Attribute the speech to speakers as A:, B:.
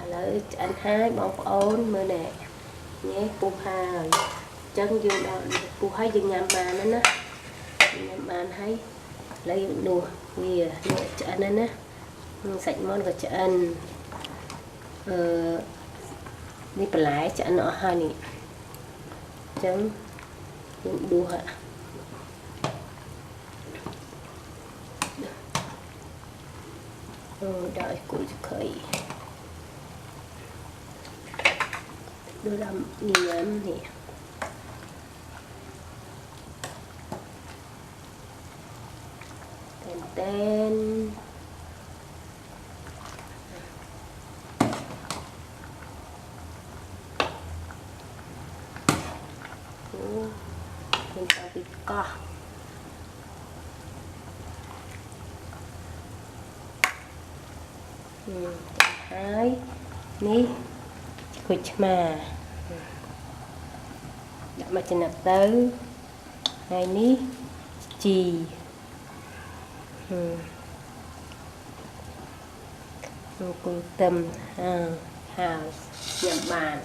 A: lấy ăn hai bọc ôn mưa nè nhé pu hai chân vô đó pu hai dừng nhằm bàn nữa nè nhằm bàn hay lấy đùa nghìa chợ nên á sạch món của chợ ăn đi bả lái chợ nọ hai nè chân đùa hả đợi củi khởi đưa làm nhám nè tên mình sẽ bị co hai ní quýt mà đã mà chân nạp tới hai ní chì cùng tầm hào nhậm bàn